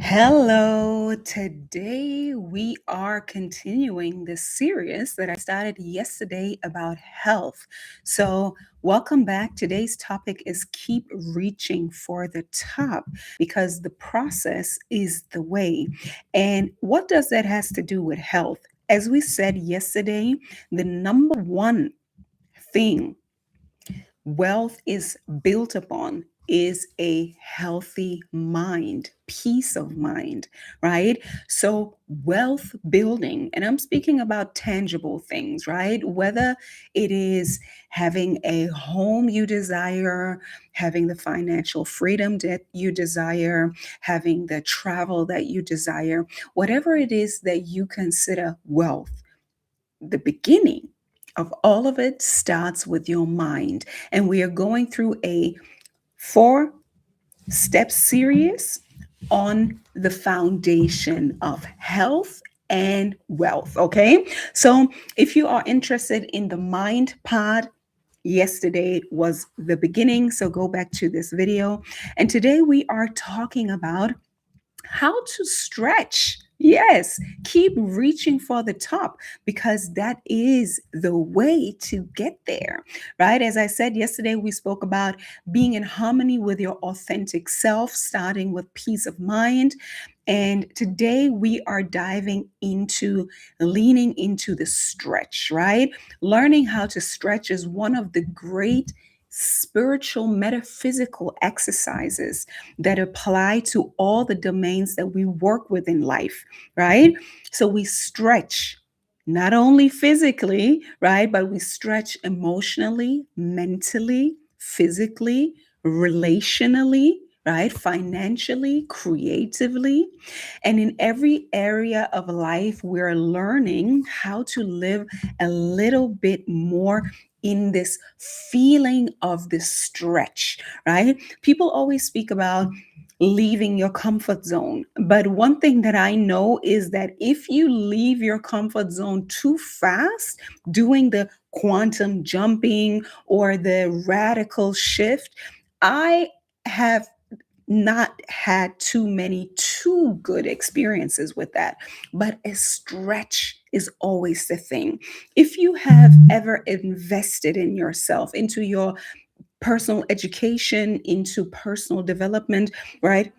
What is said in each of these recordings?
Hello. Today we are continuing the series that I started yesterday about health. So, welcome back. Today's topic is keep reaching for the top because the process is the way. And what does that has to do with health? As we said yesterday, the number one thing wealth is built upon is a healthy mind, peace of mind, right? So, wealth building, and I'm speaking about tangible things, right? Whether it is having a home you desire, having the financial freedom that you desire, having the travel that you desire, whatever it is that you consider wealth, the beginning of all of it starts with your mind. And we are going through a 4-step series on the foundation of health and wealth. Okay. So if you are interested in the mind part, yesterday was the beginning. So go back to this video. And today we are talking about how to stretch. Yes, keep reaching for the top because that is the way to get there, right? As I said yesterday, we spoke about being in harmony with your authentic self, starting with peace of mind. And today we are diving into leaning into the stretch, right? Learning how to stretch is one of the great spiritual metaphysical exercises that apply to all the domains that we work with in life, right? So we stretch not only physically, right, but we stretch emotionally, mentally, physically, relationally, right, financially, creatively. And in every area of life, we're learning how to live a little bit more in this feeling of the stretch, right? People always speak about leaving your comfort zone. But one thing that I know is that if you leave your comfort zone too fast, doing the quantum jumping or the radical shift, I have not had too many too good experiences with that. But a stretch is always the thing. If you have ever invested in yourself, into your personal education, into personal development, right?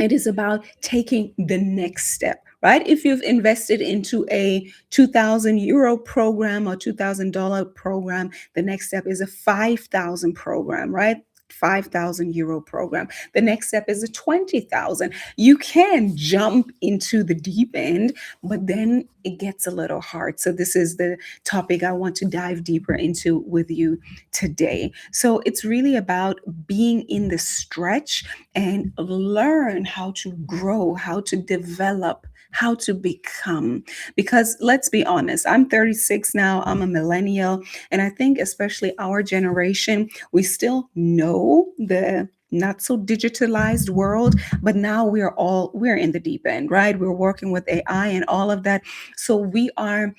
It is about taking the next step, right? If you've invested into a 2,000 euro program or $2,000 program, the next step is a 5,000 program, right? 5,000 euro program. The next step is a 20,000. You can jump into the deep end, but then it gets a little hard. So this is the topic I want to dive deeper into with you today. So it's really about being in the stretch and learn how to grow, how to develop, how to become. Because let's be honest, I'm 36 now, I'm a millennial, and I think especially our generation, we still know the not so digitalized world, but now we're in the deep end, right? We're working with AI and all of that. So we are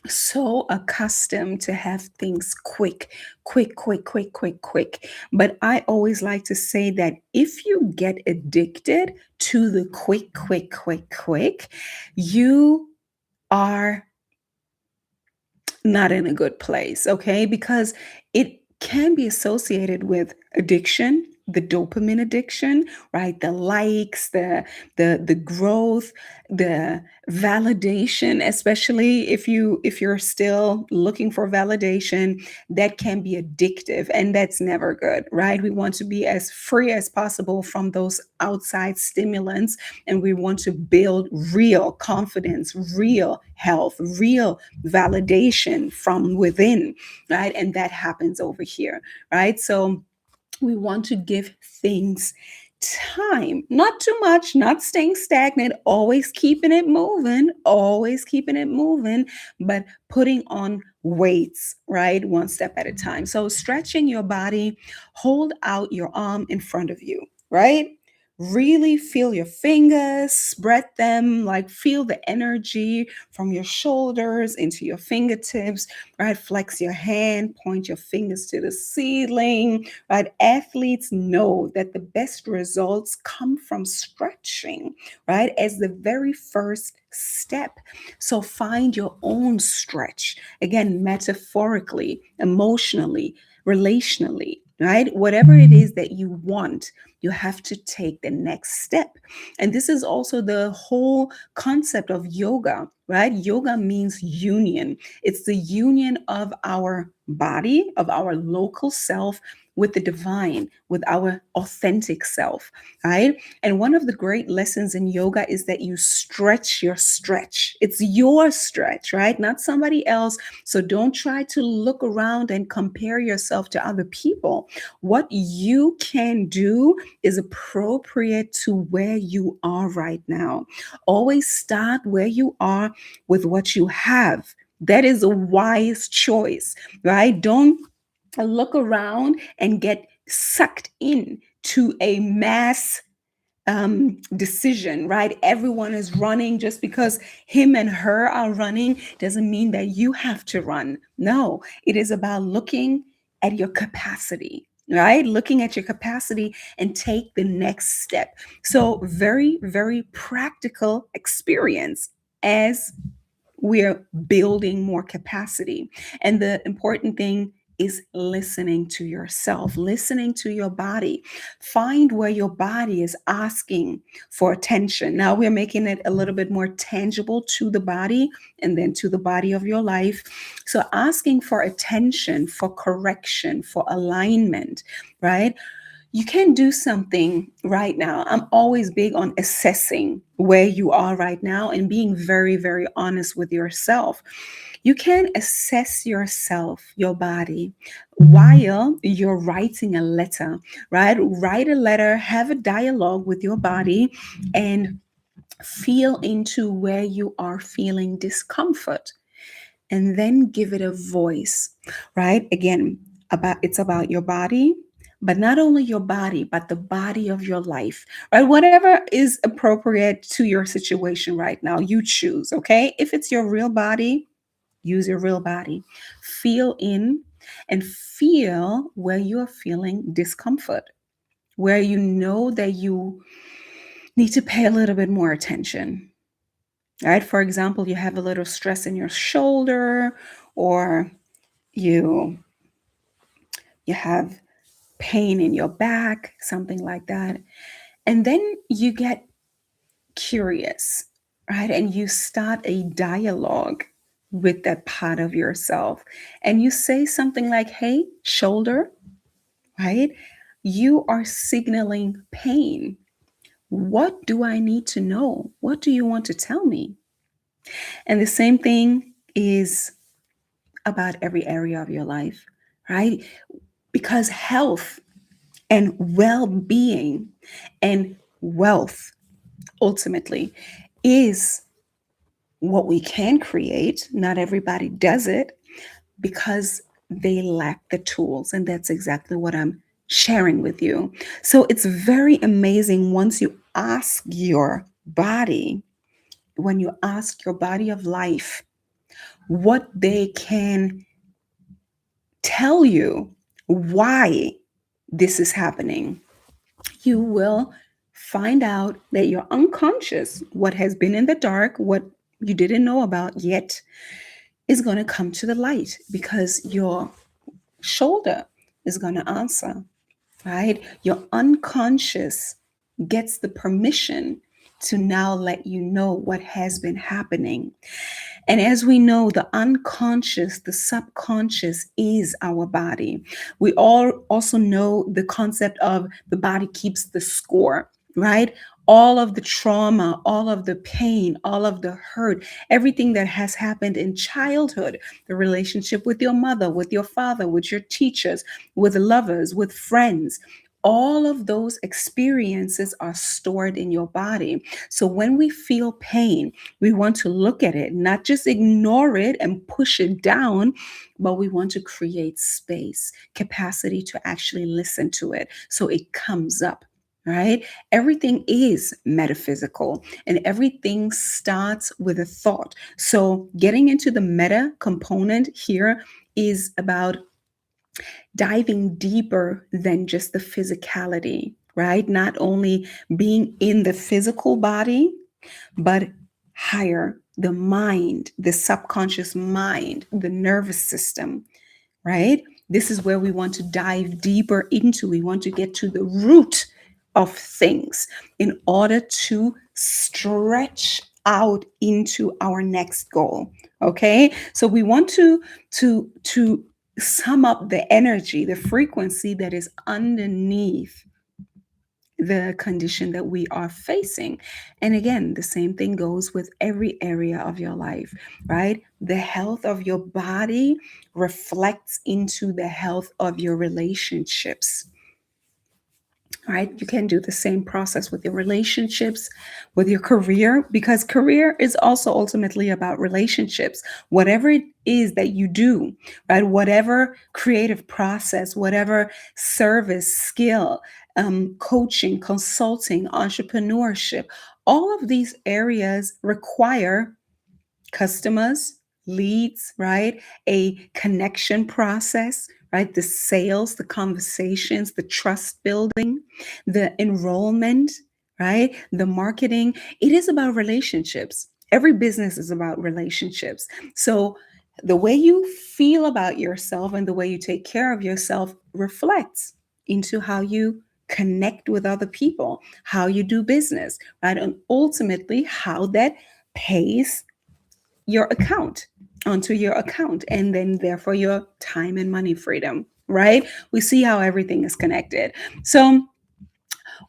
so accustomed to have things quick, quick, quick, quick, quick, quick. But I always like to say that if you get addicted to the quick, quick, quick, quick, you are not in a good place, okay? Because it can be associated with addiction, the dopamine addiction, right? The likes, the growth, the validation, especially if you're still looking for validation, that can be addictive and that's never good, right? We want to be as free as possible from those outside stimulants and we want to build real confidence, real health, real validation from within, right? And that happens over here, right? So we want to give things time, not too much, not staying stagnant, always keeping it moving, but putting on weights, right? One step at a time. So stretching your body, hold out your arm in front of you, right? Really feel your fingers, spread them, like feel the energy from your shoulders into your fingertips, right? Flex your hand, point your fingers to the ceiling, right? Athletes know that the best results come from stretching, right? As the very first step. So find your own stretch, again, metaphorically, emotionally, relationally, right? Whatever it is that you want, you have to take the next step. And this is also the whole concept of yoga, right? Yoga means union. It's the union of our body, of our local self with the divine, with our authentic self, right? And one of the great lessons in yoga is that you stretch your stretch. It's your stretch, right? Not somebody else. So don't try to look around and compare yourself to other people. What you can do is appropriate to where you are right now. Always start where you are with what you have. That is a wise choice, right? Don't look around and get sucked in to a mass decision, right? Everyone is running. Just because him and her are running doesn't mean that you have to run. No, it is about looking at your capacity, right? Looking at your capacity and take the next step. So, very, very practical experience as we're building more capacity. And the important thing is listening to yourself, listening to your body. Find where your body is asking for attention. Now we're making it a little bit more tangible to the body and then to the body of your life. So asking for attention, for correction, for alignment, right? You can do something right now. I'm always big on assessing where you are right now and being very, very honest with yourself. You can assess yourself, your body, while you're writing a letter, right? Write a letter, have a dialogue with your body, and feel into where you are feeling discomfort, and then give it a voice, right? Again, about your body, but not only your body, but the body of your life, right? Whatever is appropriate to your situation right now, you choose, okay? If it's your real body, use your real body. Feel in and feel where you are feeling discomfort, where you know that you need to pay a little bit more attention. Right? For example, you have a little stress in your shoulder, or you you have pain in your back, something like that. And then you get curious, right? And you start a dialogue with that part of yourself. And you say something like, "Hey, shoulder," right? "You are signaling pain. What do I need to know? What do you want to tell me?" And the same thing is about every area of your life, right? Because health and well being and wealth ultimately is what we can create. Not everybody does it because they lack the tools. And that's exactly what I'm sharing with you. So it's very amazing once you ask your body, when you ask your body of life what they can tell you why this is happening, you will find out that your unconscious, what has been in the dark, what you didn't know about yet, is going to come to the light because your shoulder is going to answer, right? Your unconscious gets the permission to now let you know what has been happening. And as we know, the unconscious, the subconscious is our body. We all also know the concept of the body keeps the score, right? All of the trauma, all of the pain, all of the hurt, everything that has happened in childhood, the relationship with your mother, with your father, with your teachers, with lovers, with friends. All of those experiences are stored in your body. So when we feel pain, we want to look at it, not just ignore it and push it down, but we want to create space, capacity to actually listen to it so it comes up, right? Everything is metaphysical and everything starts with a thought. So, getting into the meta component here is about diving deeper than just the physicality, right? Not only being in the physical body, but higher, the mind, the subconscious mind, the nervous system, right? This is where we want to dive deeper into. We want to get to the root of things in order to stretch out into our next goal. Okay? So we want to sum up the energy, the frequency that is underneath the condition that we are facing. And again, the same thing goes with every area of your life, right? The health of your body reflects into the health of your relationships, right? You can do the same process with your relationships, with your career, because career is also ultimately about relationships. Whatever it is that you do, right? Whatever creative process, whatever service, skill, coaching, consulting, entrepreneurship, all of these areas require customers, leads, right? A connection process, right? The sales, the conversations, the trust building, the enrollment, right? The marketing. It is about relationships. Every business is about relationships. So the way you feel about yourself and the way you take care of yourself reflects into how you connect with other people, how you do business, right? And ultimately, how that pays your account onto your account and then therefore your time and money freedom, right? We see how everything is connected. So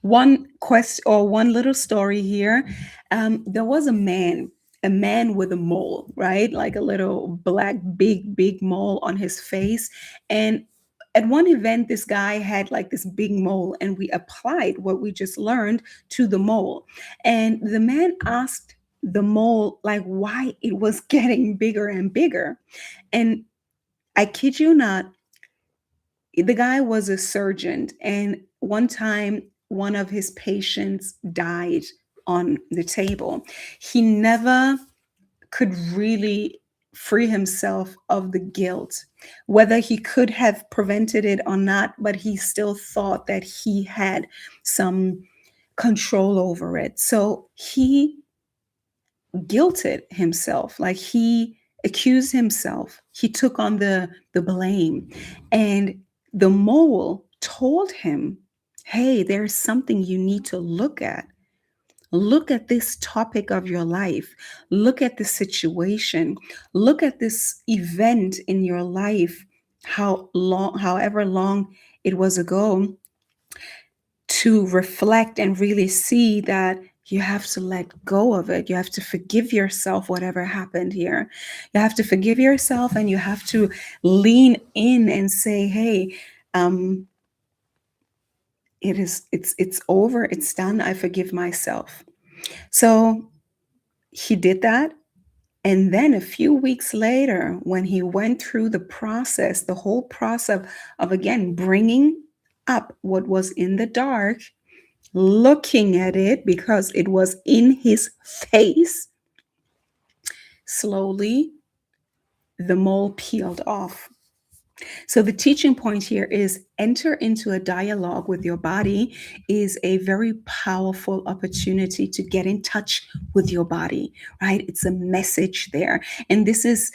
one quest or one little story here. There was a man with a mole, right? Like a little black, big mole on his face. And at one event, this guy had like this big mole, and we applied what we just learned to the mole. And the man asked the mole, like, why it was getting bigger and bigger. And I kid you not, the guy was a surgeon, and one time one of his patients died on the table. He never could really free himself of the guilt, whether he could have prevented it or not, but he still thought that he had some control over it. So he guilted himself, like he accused himself, he took on the blame. And the mole told him, hey, there's something you need to look at. Look at this topic of your life. Look at the situation. Look at this event in your life, how long, however long it was ago, to reflect and really see that you have to let go of it. You have to forgive yourself, whatever happened here. You have to forgive yourself and you have to lean in and say, hey, um, it's over, it's done. I forgive myself. So he did that. And then a few weeks later, when he went through the process, the whole process of again bringing up what was in the dark, looking at it because it was in his face, slowly the mole peeled off. So the teaching point here is enter into a dialogue with your body is a very powerful opportunity to get in touch with your body, right? It's a message there. And this is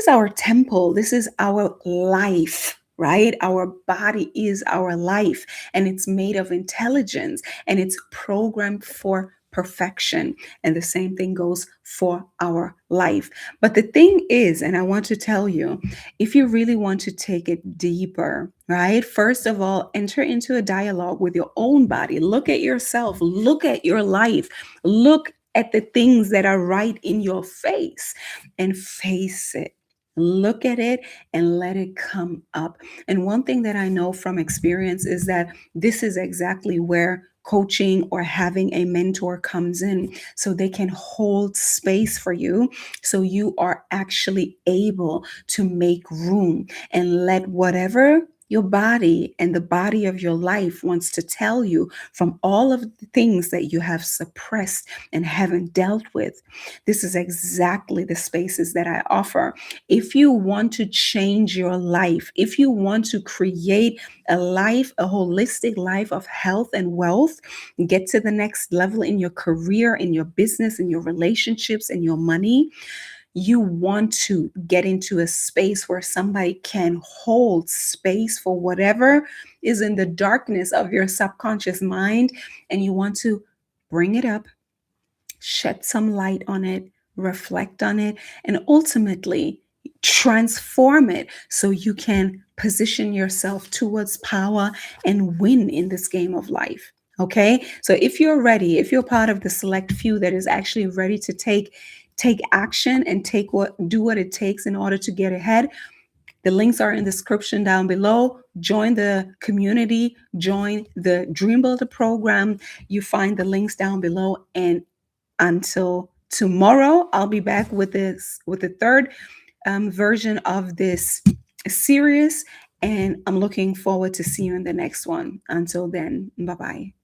our temple. This is our life. Right? Our body is our life, and it's made of intelligence, and it's programmed for perfection. And the same thing goes for our life. But the thing is, and I want to tell you, if you really want to take it deeper, right? First of all, enter into a dialogue with your own body. Look at yourself, look at your life, look at the things that are right in your face and face it. Look at it and let it come up. And one thing that I know from experience is that this is exactly where coaching or having a mentor comes in, so they can hold space for you, so you are actually able to make room and let whatever Your body and the body of your life wants to tell you from all of the things that you have suppressed and haven't dealt with. This is exactly the spaces that I offer. If you want to change your life, if you want to create a life, a holistic life of health and wealth, get to the next level in your career, in your business, in your relationships, in your money, you want to get into a space where somebody can hold space for whatever is in the darkness of your subconscious mind, and you want to bring it up, shed some light on it, reflect on it, and ultimately transform it so you can position yourself towards power and win in this game of life. Okay? So if you're ready, if you're part of the select few that is actually ready to take action and do what it takes in order to get ahead, the links are in the description down below. Join the community, join the Dream Builder program. You find the links down below, and until tomorrow, I'll be back with the third version of this series, and I'm looking forward to see you in the next one. Until then, bye bye.